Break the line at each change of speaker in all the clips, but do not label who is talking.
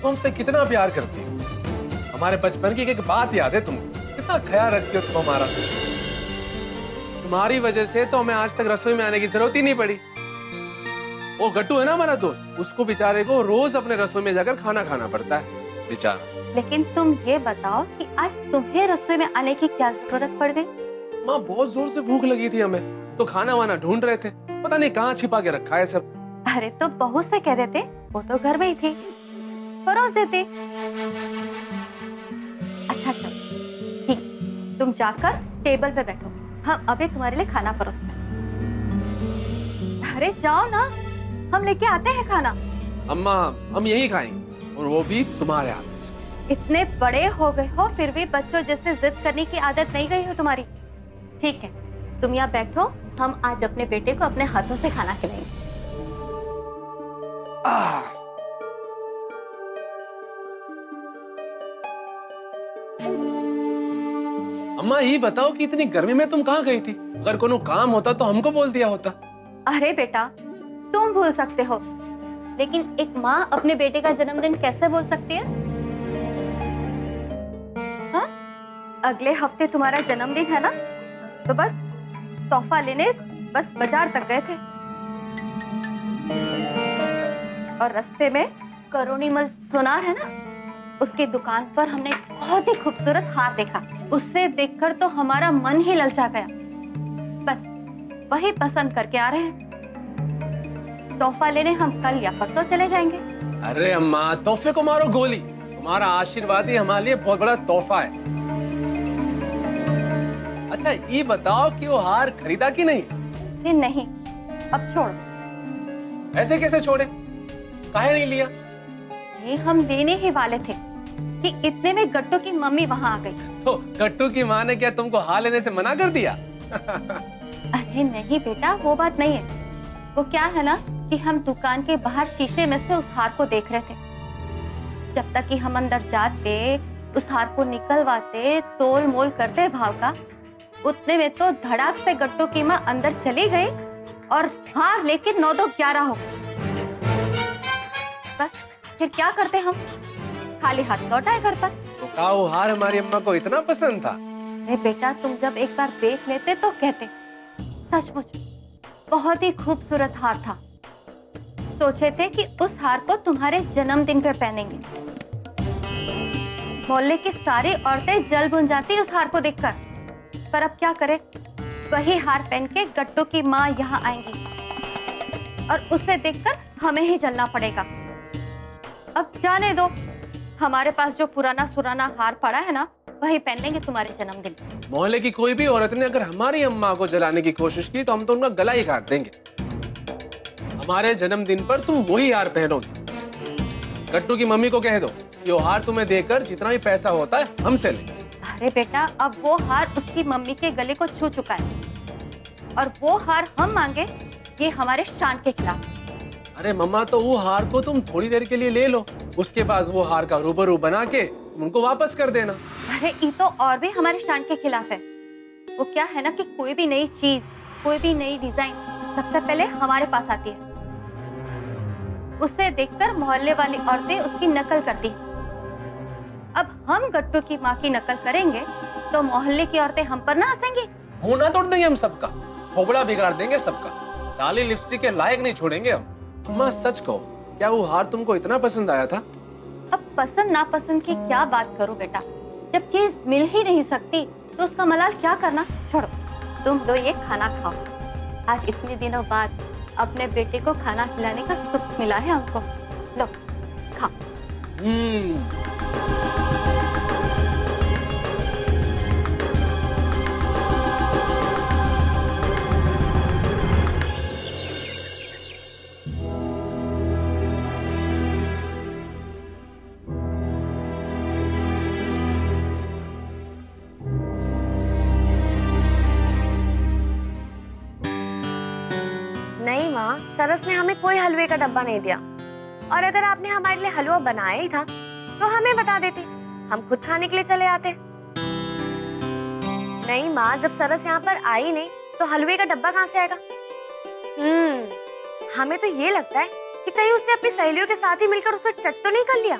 तुम हमसे कितना प्यार करती हो। हमारे बचपन की एक बात याद है तुमको? कितना ख्याल रखती हो तुम हमारा। तुम्हारी वजह से तो हमें आज तक रसोई में आने की जरूरत ही नहीं पड़ी। वो गट्टू है ना हमारा दोस्त, उसको बेचारे को रोज अपने रसोई में जाकर खाना खाना पड़ता है बेचारा।
लेकिन तुम ये बताओ कि आज तुम्हें रसोई में आने की क्या जरूरत पड़ गई?
माँ बहुत जोर से भूख लगी थी हमें, तो खाना वाना ढूंढ रहे थे, पता नहीं कहाँ छिपा के रखा है सब।
अरे तो बहू से कह देते, वो तो घर में ही थी, परोस देते। अच्छा चलो ठीक, तुम जाकर टेबल पे बैठो, हम अभी तुम्हारे लिए खाना परोसते हैं। अरे जाओ ना, हम लेके आते हैं खाना।
अम्मा हम यही खाएंगे, और वो भी तुम्हारे हाथों से।
इतने बड़े हो गए हो फिर भी बच्चों जैसे जिद करने की आदत नहीं गई हो तुम्हारी। ठीक है, तुम यहाँ बैठो, हम आज अपने बेटे को अपने हाथों से खाना खिलाएंगे।
अम्मा ये बताओ कि इतनी गर्मी में तुम कहाँ गई थी? अगर कोनो काम होता तो हमको बोल दिया होता।
अरे बेटा, तुम भूल सकते हो, लेकिन एक माँ अपने बेटे का जन्मदिन कैसे भूल सकती है? हाँ? अगले हफ्ते तुम्हारा जन्मदिन है ना, तो बस तोहफा लेने बस बाजार तक गए थे, और रास्ते में करोनीमल सोनार है ना, उसकी दुकान पर हमने बहुत ही खूबसूरत हार देखा। उससे देखकर तो हमारा मन ही ललचा गया, बस वही पसंद करके आ रहे हैं। तोहफा लेने हम कल या परसों चले जाएंगे।
अरे अम्मा तोहफे को मारो गोली, तुम्हारा आशीर्वाद ही हमारे लिए बहुत बड़ा तोहफा है। अच्छा ये बताओ कि वो हार खरीदा कि नहीं?
नहीं, अब छोड़ो।
ऐसे कैसे छोड़े, काहे नहीं लिया?
ये हम देने ही वाले थे कि इतने में गट्टू की मम्मी वहाँ आ गई।
तो गट्टू की माँ ने क्या तुमको हार लेने से मना कर दिया?
अरे नहीं बेटा, वो बात नहीं है। वो क्या है ना कि हम दुकान के बाहर शीशे में से उस हार को देख रहे थे। जब तक कि हम अंदर जाते, उस हार को निकलवाते, तोल मोल करते भाव का, उतने में तो धड़ाक से गट्टू की माँ अंदर चली गई और हार लेके 9-2-11 हो गई। बस फिर क्या करते हम, खाली हाथ लौट आए घर पर।
तो क्या वो हार हमारी अम्मा को इतना पसंद था?
अरे बेटा, तुम जब एक बार देख लेते तो कहते सचमुच बहुत ही खूबसूरत हार था। सोचे थे कि उस हार को तुम्हारे जन्मदिन पे पहनेंगे। मोहल्ले की सारी औरतें जल भुन जाती उस हार को देखकर, पर अब क्या करें, वही हार पहन के गट्टू की माँ यहाँ आएंगी और उसे देखकर हमें ही जलना पड़ेगा। अब जाने दो, हमारे पास जो पुराना सुराना हार पड़ा है ना, वही पहन लेंगे तुम्हारे जन्मदिन।
मोहल्ले की कोई भी औरत ने अगर हमारी अम्मा को जलाने की कोशिश की तो हम तो उनका गला ही काट देंगे। हमारे जन्मदिन पर तुम वही हार पहनोगी। गट्टू की मम्मी को कह दो ये हार तुम्हें देकर जितना भी पैसा होता है हमसे ले।
अरे बेटा, अब वो हार उसकी मम्मी के गले को छू चुका है, और वो हार हम मांगे, ये हमारे शान के खिलाफ।
अरे मम्मा, तो वो हार को तुम थोड़ी देर के लिए ले लो, उसके बाद वो हार का रूबरू बना के उनको वापस कर देना।
अरे ये तो और भी हमारे शान के खिलाफ है। वो क्या है ना कि कोई भी नई चीज, कोई भी नई डिजाइन सबसे पहले हमारे पास आती है। उसे देखकर मोहल्ले वाली औरतें उसकी नकल करती हैं। अब हम गट्टू की माँ की नकल करेंगे तो मोहल्ले की औरतें हम पर ना हंसेंगी।
मुंह ना तोड़ देंगे हम सबका, खोपड़ा बिगाड़ देंगे सबका, काली लिपस्टिक के लायक नहीं छोड़ेंगे हम। अम्मा सच कहो, क्या वो हार तुमको इतना पसंद आया था?
अब पसंद नापसंद की क्या बात करूं बेटा, जब चीज मिल ही नहीं सकती तो उसका मलाल क्या करना। छोड़ो, तुम दो ये खाना खाओ। आज इतने दिनों बाद अपने बेटे को खाना खिलाने का सुख मिला है हमको। लो खाओ।
नहीं माँ, सरस ने हमें कोई हलवे का डब्बा नहीं दिया, और अगर आपने हमारे लिए हलवा बनाया ही था तो हमें बता देते, हम खुद खाने के लिए चले आते। नहीं माँ, जब सरस यहाँ पर आई नहीं तो हलवे का डब्बा कहाँ से आएगा? हमें तो ये लगता है कि कहीं उसने अपनी सहेलियों के साथ ही मिलकर उसको चट तो नहीं कर लिया।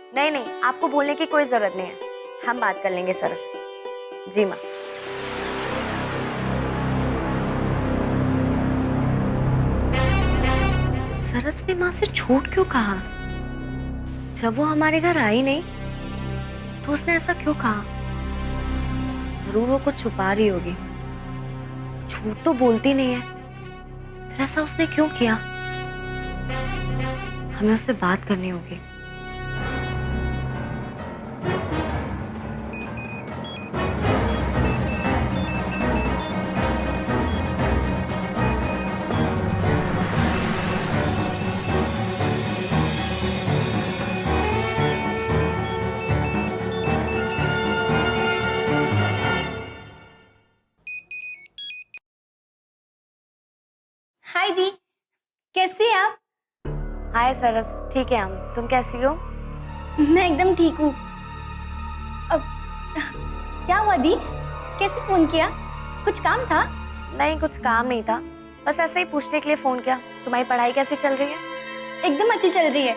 नहीं नहीं, आपको बोलने की कोई जरूरत नहीं है, हम बात कर लेंगे सरस। जी माँ। सरस ने माँ से झूठ क्यों कहा? जब वो हमारे घर आई नहीं तो उसने ऐसा क्यों कहा? जरूर वो कुछ छुपा रही होगी। झूठ तो बोलती नहीं है, फिर ऐसा उसने क्यों किया? हमें उससे बात करनी होगी।
हाय दी, कैसी हैं आप?
हाय सरस, ठीक है हम। तुम कैसी हो?
मैं एकदम ठीक हूँ। अब क्या हुआ दी, कैसे फोन किया? कुछ काम था?
नहीं, कुछ काम नहीं था, बस ऐसे ही पूछने के लिए फोन किया। तुम्हारी पढ़ाई कैसी चल रही है?
एकदम अच्छी चल रही है।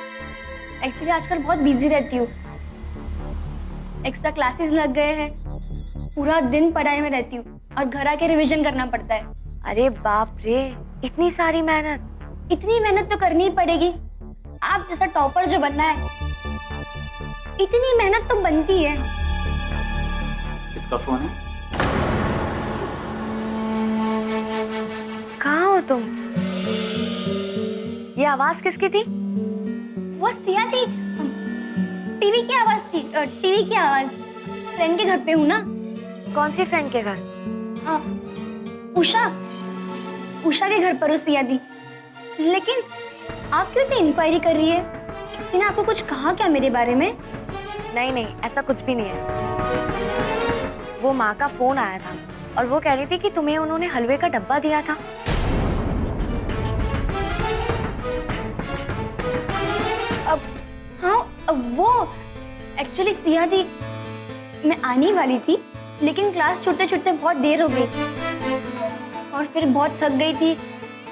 एक्चुअली आजकल बहुत बिजी रहती हूँ, एक्स्ट्रा क्लासेस लग गए हैं, पूरा दिन पढ़ाई में रहती हूँ और घर आके रिवीजन करना पड़ता है।
अरे बाप रे, इतनी सारी मेहनत!
इतनी मेहनत तो करनी ही पड़ेगी, आप जैसा टॉपर जो बनना है, इतनी मेहनत तो बनती है।
किसका फोन है?
कहाँ हो तुम? ये आवाज किसकी थी?
वो सिया थी, टीवी की आवाज थी। टीवी की आवाज। फ्रेंड के घर पे हूँ ना।
कौन सी फ्रेंड के घर?
उषा के घर पर हो सिया दी। लेकिन आप क्यों इतनी इंक्वायरी कर रही है? किसी ने आपको कुछ कहा क्या मेरे बारे में?
नहीं नहीं, ऐसा कुछ भी नहीं है। वो माँ का फोन आया था और वो कह रही थी कि तुम्हें उन्होंने हलवे का डब्बा दिया था।
वो एक्चुअली सिया दी, मैं आने वाली थी लेकिन क्लास छूटते छूटते बहुत देर हो गई और फिर बहुत थक गई थी,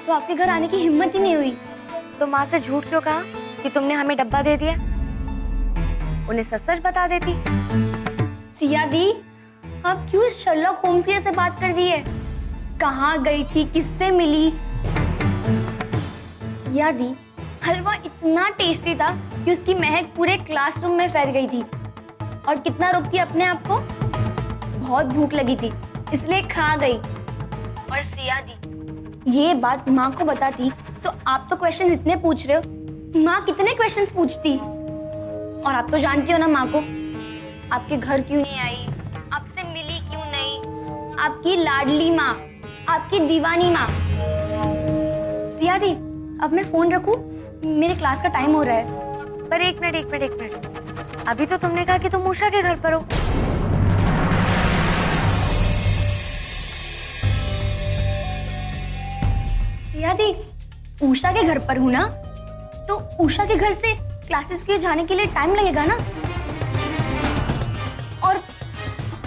तो आपके घर आने की हिम्मत ही नहीं हुई।
तो माँ से झूठ क्यों कहा कि तुमने हमें डब्बा दे दिया? उन्हें सच सच बता देती।
सिया दी, आप क्यों शर्लॉक होम्स की ऐसे बात कर रही है? कहाँ गई थी, किससे मिली? सिया दी, हलवा इतना टेस्टी था कि उसकी महक पूरे क्लासरूम में फैल गई थी। और कितना रोकती अपने आप को? बहुत भूख लगी थी इसलिए खा गई। और सिया दी, ये बात माँ को बताती तो आप तो क्वेश्चन इतने पूछ रहे हो, माँ कितने क्वेश्चंस पूछती। और आप तो जानती हो ना माँ को, आपके घर क्यों नहीं आई, आपसे मिली क्यों नहीं, आपकी लाडली माँ, आपकी दीवानी माँ। सिया दी, अब मैं फोन रखूं? मेरे क्लास का टाइम हो रहा है।
पर एक मिनट, अभी तो तुमने कहा कि तुम उषा के घर पर हो।
सिया दी, उषा के घर पर हूँ ना, तो उषा के घर से क्लासेस के जाने के लिए टाइम लगेगा ना।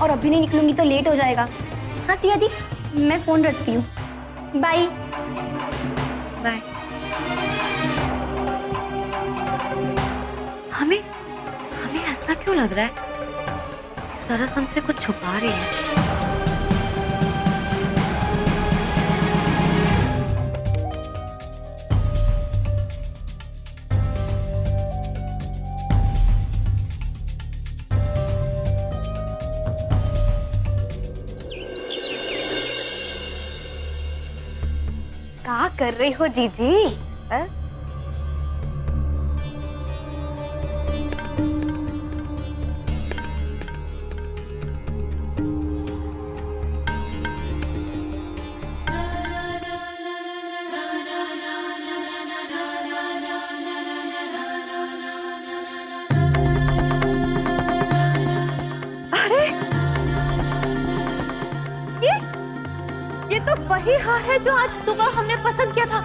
और अभी नहीं निकलूंगी तो लेट हो जाएगा। हाँ सिया दी, मैं फोन रखती हूँ। Bye
bye. हमें ऐसा क्यों लग रहा है कि सरस हमसे कुछ छुपा रही है?
क्या कर रही हो जीजी? ये तो वही हार है जो आज सुबह हमने पसंद किया था।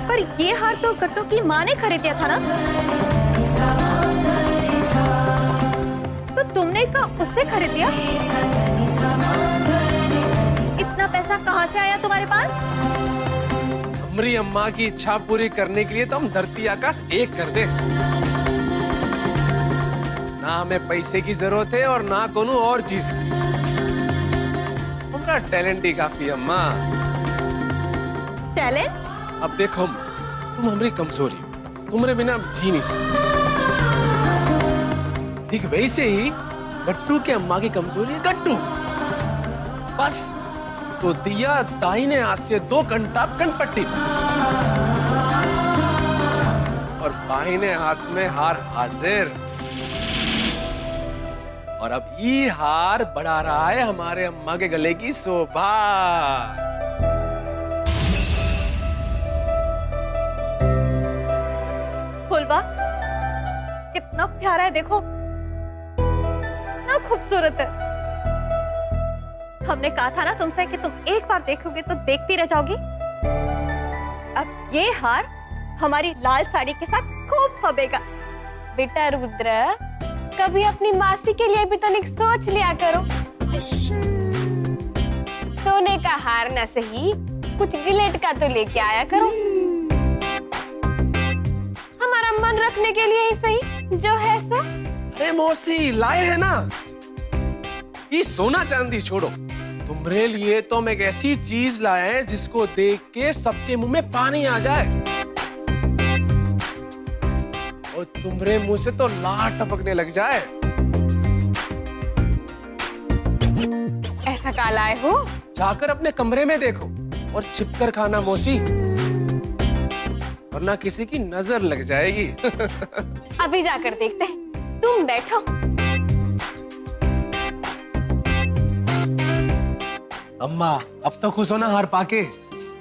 पर ये हार तो गट्टू की माँ ने खरीदा था ना? तो तुमने क्या उससे खरीद दिया? इतना पैसा कहाँ से आया तुम्हारे पास?
हमारी अम्मा की इच्छा पूरी करने के लिए तो हम धरती आकाश एक कर दे। ना हमें पैसे की जरूरत है और ना कोनो और चीज की। हमारा टैलेंट ही काफी है अम्मा।
टैलेंट?
अब देखो तुम हमारी कमजोरी हो, तुम्हारे बिना अब जी नहीं सकते। ठीक वैसे ही गट्टू के अम्मा की कमजोरी है गट्टू। बस तो दिया दाहिने हाथ से 2 घंटा कनपट्टी और बाहिने हाथ में हार हाजिर। और अब ये हार बढ़ा रहा है हमारे अम्मा के गले की शोभा।
फुलवा कितना प्यारा है, देखो कितना खूबसूरत है। हमने कहा था ना तुमसे कि तुम एक बार देखोगे तो देखती रह जाओगी। अब ये हार हमारी लाल साड़ी के साथ खूब फबेगा।
बेटा रुद्र, कभी अपनी मासी के लिए भी तो एक सोच लिया करो। सोने का हार ना सही, कुछ गिलेट का तो लेके आया करो। हमारा मन रखने के लिए ही सही जो है सो।
अरे मौसी लाए है ना, ये सोना चांदी छोड़ो, तुम्हारे लिए तो हम एक ऐसी चीज लाए हैं जिसको देख के सबके मुंह में पानी आ जाए और तुम्हारे मुंह से तो लार टपकने लग जाए।
ऐसा क्या लाए हो?
जाकर अपने कमरे में देखो और छिपकर खाना मौसी, वरना किसी की नजर लग जाएगी।
अभी जाकर देखते हैं, तुम बैठो।
अम्मा अब तो खुश हो ना हार पाके?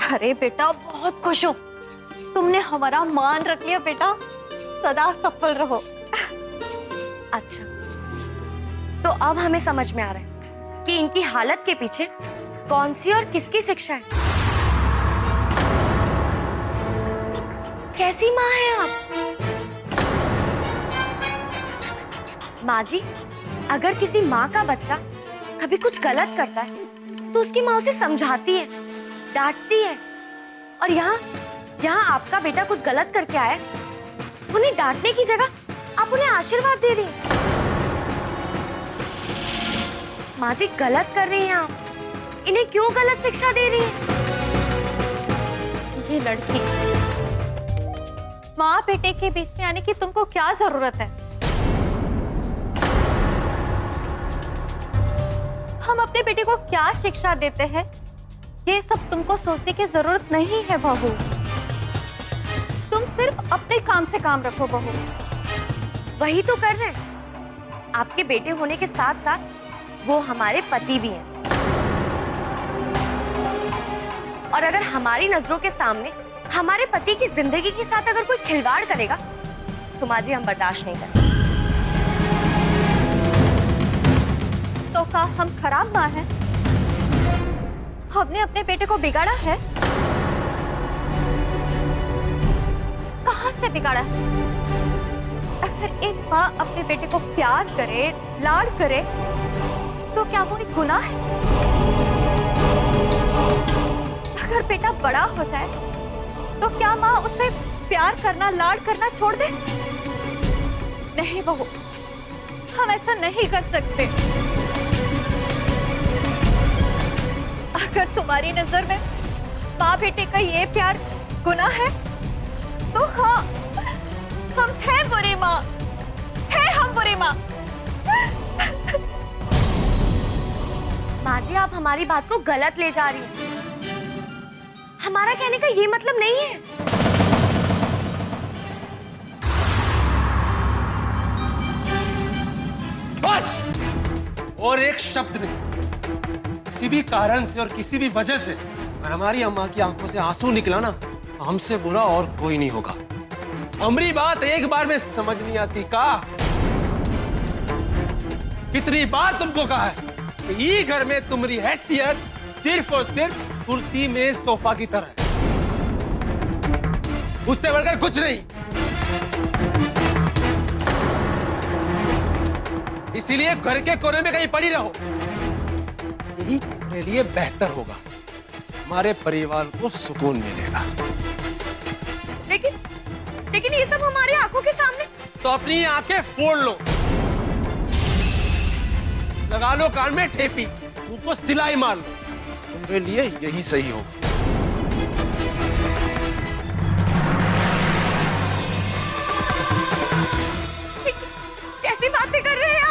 अरे बेटा बहुत खुश हूँ, तुमने हमारा मान रख लिया बेटा, सदा सफल रहो।
अच्छा, तो अब हमें समझ में आ रहा है कि इनकी हालत के पीछे कौन सी और किसकी शिक्षा है। कैसी माँ है आप? माँ जी, अगर किसी माँ का बच्चा कभी कुछ गलत करता है तो उसकी माँ उसे समझाती है, डांटती है, और यहाँ आपका बेटा कुछ गलत करके आया, उन्हें डांटने की जगह आप उन्हें आशीर्वाद दे रही हैं। माँ जी गलत कर रही हैं आप, इन्हें क्यों गलत शिक्षा दे रही हैं?
ये लड़की, माँ बेटे के बीच में आने की तुमको क्या जरूरत है? हम अपने बेटे को क्या शिक्षा देते हैं, ये सब तुमको सोचने की जरूरत नहीं है बहू। तुम सिर्फ अपने काम से काम रखो बहू।
वही तो कर रहे हैं। आपके बेटे होने के साथ साथ वो हमारे पति भी हैं। और अगर हमारी नजरों के सामने हमारे पति की जिंदगी के साथ अगर कोई खिलवाड़ करेगा तो माँ जी हम बर्दाश्त नहीं करेंगे।
तो क्या हम खराब माँ हैं? हमने अपने बेटे को बिगाड़ा है? कहाँ से बिगाड़ा है? अगर एक माँ अपने बेटे को प्यार करे, लाड करे, तो क्या वो एक गुनाह है? अगर बेटा बड़ा हो जाए तो क्या माँ उसे प्यार करना, लाड करना छोड़ दे? नहीं बहू, हम ऐसा नहीं कर सकते। अगर तुम्हारी नजर में माँ बेटे का ये प्यार गुनाह है तो हाँ, हम हैं बुरी माँ, हैं हम बुरी माँ।
माँ जी आप हमारी बात को गलत ले जा रही हैं। हमारा कहने का ये मतलब नहीं है।
बस और एक शब्द नहीं। किसी भी कारण से और किसी भी वजह से अगर हमारी अम्मा की आंखों से आंसू निकला ना, हमसे बुरा और कोई नहीं होगा। हमारी बात एक बार में समझ नहीं आती का? कितनी बार तुमको कहा है कि ये घर में तुम्हारी हैसियत सिर्फ और सिर्फ कुर्सी में सोफा की तरह है, उससे बढ़कर कुछ नहीं। इसीलिए घर के कोने में कहीं पड़ी रहो, यही तुम्हारे लिए बेहतर होगा। हमारे परिवार को सुकून मिलेगा।
लेकिन ये सब हमारी आंखों के सामने।
तो अपनी आंखें फोड़ लो, लगा लो कान में ठेपी, मुंह को सिलाई मार लो, तुम्हारे लिए यही सही होगा।
कैसी बातें कर रहे हैं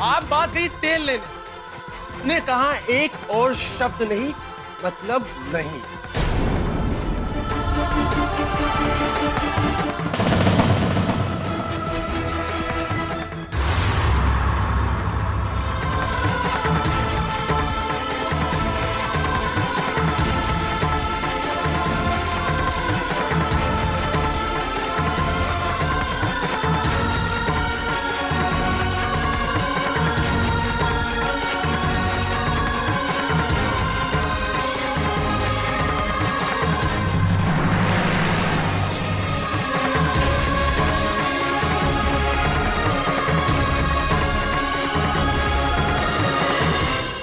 आप
बात गई तेल लेने, ने कहा एक और शब्द नहीं, मतलब नहीं।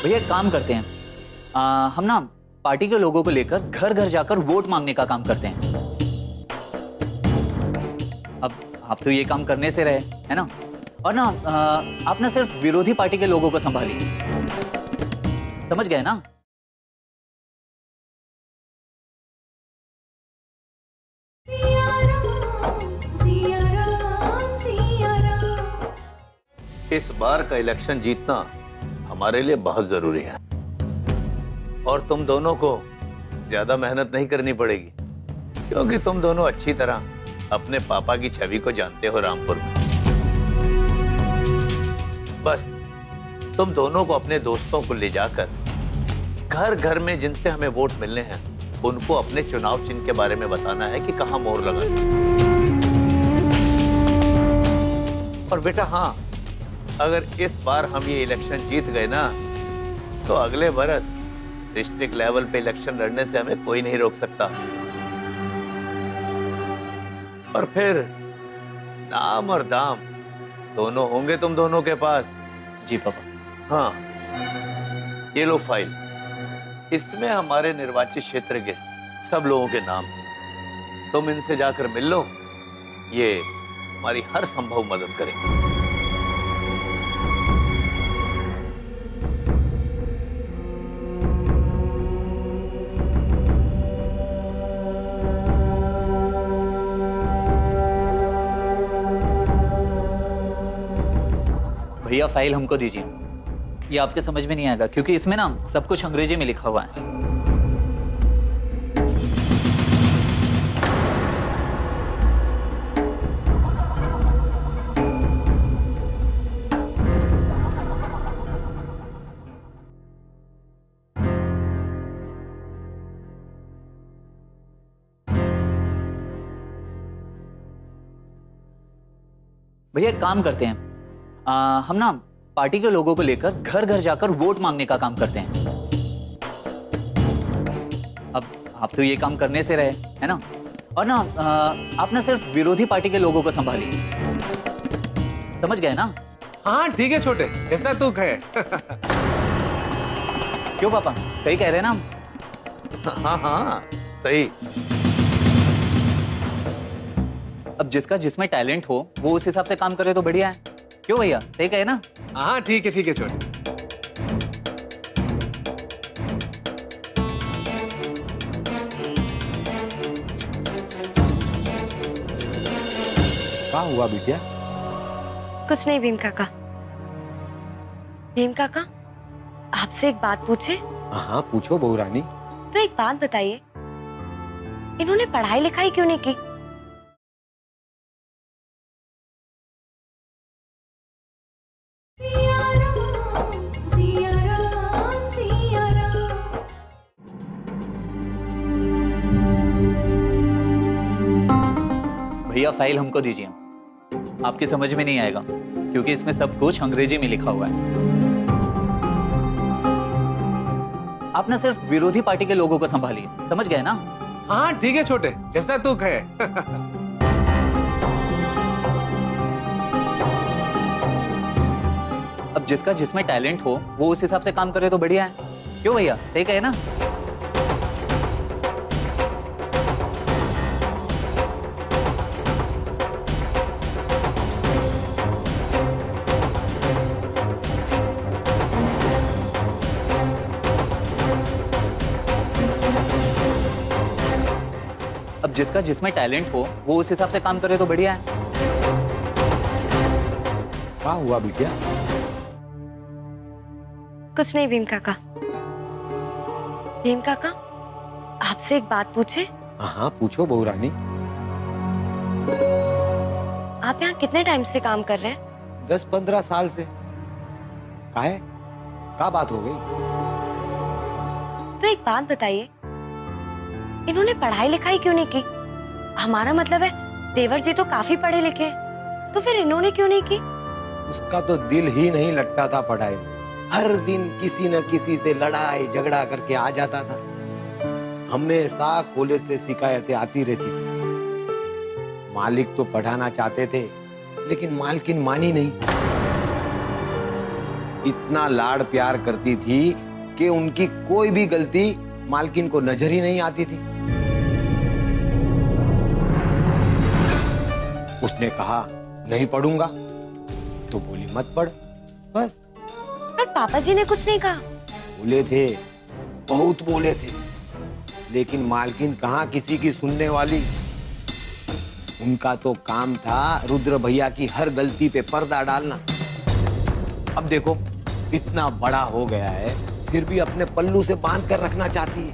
भैया एक काम करते हैं, हम ना पार्टी के लोगों को लेकर घर घर जाकर वोट मांगने का काम करते हैं। अब आप तो ये काम करने से रहे, है ना? और ना आप ना सिर्फ विरोधी पार्टी के लोगों को संभालिए, समझ गए ना?
इस बार का इलेक्शन जीतना हमारे लिए बहुत जरूरी है और तुम दोनों को ज्यादा मेहनत नहीं करनी पड़ेगी, क्योंकि तुम दोनों अच्छी तरह अपने पापा की छवि को जानते हो रामपुर में। बस तुम दोनों को अपने दोस्तों को ले जाकर घर घर में जिनसे हमें वोट मिलने हैं उनको अपने चुनाव चिन्ह के बारे में बताना है कि कहां मोहर लगानी। और बेटा हाँ, अगर इस बार हम ये इलेक्शन जीत गए ना तो अगले बरस डिस्ट्रिक्ट लेवल पे इलेक्शन लड़ने से हमें कोई नहीं रोक सकता। और फिर नाम और दाम दोनों होंगे तुम दोनों के पास।
जी पापा।
हाँ, ये लो फाइल, इसमें हमारे निर्वाचित क्षेत्र के सब लोगों के नाम हैं। तुम इनसे जाकर मिल लो, ये हमारी हर संभव मदद करेंगे।
भैया फाइल हमको दीजिए, ये आपके समझ में नहीं आएगा क्योंकि इसमें ना सब कुछ अंग्रेजी में लिखा हुआ है। भैया एक काम करते हैं, हम ना पार्टी के लोगों को लेकर घर घर जाकर वोट मांगने का काम करते हैं। अब आप तो ये काम करने से रहे, है ना? और ना आप ना सिर्फ विरोधी पार्टी के लोगों को संभालिए, समझ गए ना?
हाँ ठीक है छोटे, जैसा तू कहे।
क्यों पापा, सही कह रहे हैं ना?
हाँ हाँ सही।
अब जिसका जिसमें टैलेंट हो वो उस हिसाब से काम करे तो बढ़िया है। क्यों भैया, सही कहे ना?
हाँ ठीक है छोटे।
क्या हुआ बिटिया?
कुछ नहीं भीम काका। भीम काका, आपसे एक बात पूछे?
हाँ पूछो बहू रानी।
तो एक बात बताइए, इन्होंने पढ़ाई लिखाई क्यों नहीं की?
भैया फाइल हमको दीजिए, आपकी समझ में नहीं आएगा क्योंकि इसमें सब कुछ अंग्रेजी में लिखा हुआ है। आप ना सिर्फ विरोधी पार्टी के लोगों को संभालिए, समझ गए ना?
हाँ ठीक है छोटे, जैसा तू कहे।
अब जिसका जिसमें टैलेंट हो वो उस हिसाब से काम करे तो बढ़िया है। क्यों भैया, सही कहे ना? जिसका जिसमें टैलेंट हो वो उस हिसाब से काम करे तो बढ़िया है।
क्या हुआ बिटिया?
कुछ नहीं भीम काका। भीम काका, आपसे एक बात पूछे?
हाँ पूछो बहू रानी।
आप यहाँ कितने टाइम से काम कर रहे हैं?
10-15 साल से। काहे? क्या बात हो गई?
तो एक बात बताइए, इन्होंने पढ़ाई लिखाई क्यों नहीं की? हमारा मतलब है देवर जी तो काफी पढ़े लिखे हैं, तो फिर इन्होंने क्यों नहीं की?
उसका तो दिल ही नहीं लगता था पढ़ाई में। हर दिन किसी न किसी से लड़ाई झगड़ा करके आ जाता था। हमेशा कॉलेज से शिकायतें आती रहती थी। मालिक तो पढ़ाना चाहते थे लेकिन मालकिन मानी नहीं। इतना लाड़ प्यार करती थी कि उनकी कोई भी गलती मालकिन को नजर ही नहीं आती थी। उसने कहा नहीं पढ़ूंगा तो बोली मत पढ़, बस।
पर पापा जी ने कुछ नहीं कहा?
बोले थे, बहुत बोले थे, लेकिन मालकिन कहाँ किसी की सुनने वाली। उनका तो काम था रुद्र भैया की हर गलती पे पर्दा डालना। अब देखो इतना बड़ा हो गया है फिर भी अपने पल्लू से बांध कर रखना चाहती है।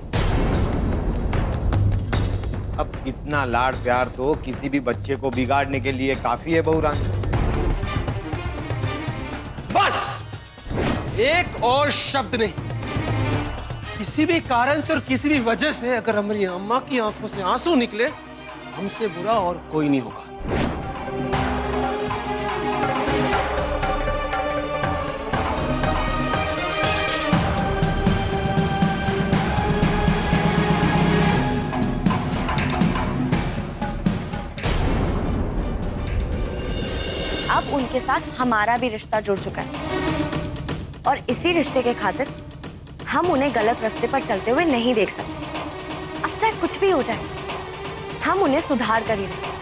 अब इतना लाड़ प्यार तो किसी भी बच्चे को बिगाड़ने के लिए काफी है बहू रानी।
बस एक और शब्द नहीं। किसी भी कारण से और किसी भी वजह से अगर हमारी अम्मा की आंखों से आंसू निकले, हमसे बुरा और कोई नहीं होगा।
अब उनके साथ हमारा भी रिश्ता जुड़ चुका है और इसी रिश्ते के खातिर हम उन्हें गलत रास्ते पर चलते हुए नहीं देख सकते। अब चाहे कुछ भी हो जाए, हम उन्हें सुधार कर ही रहें।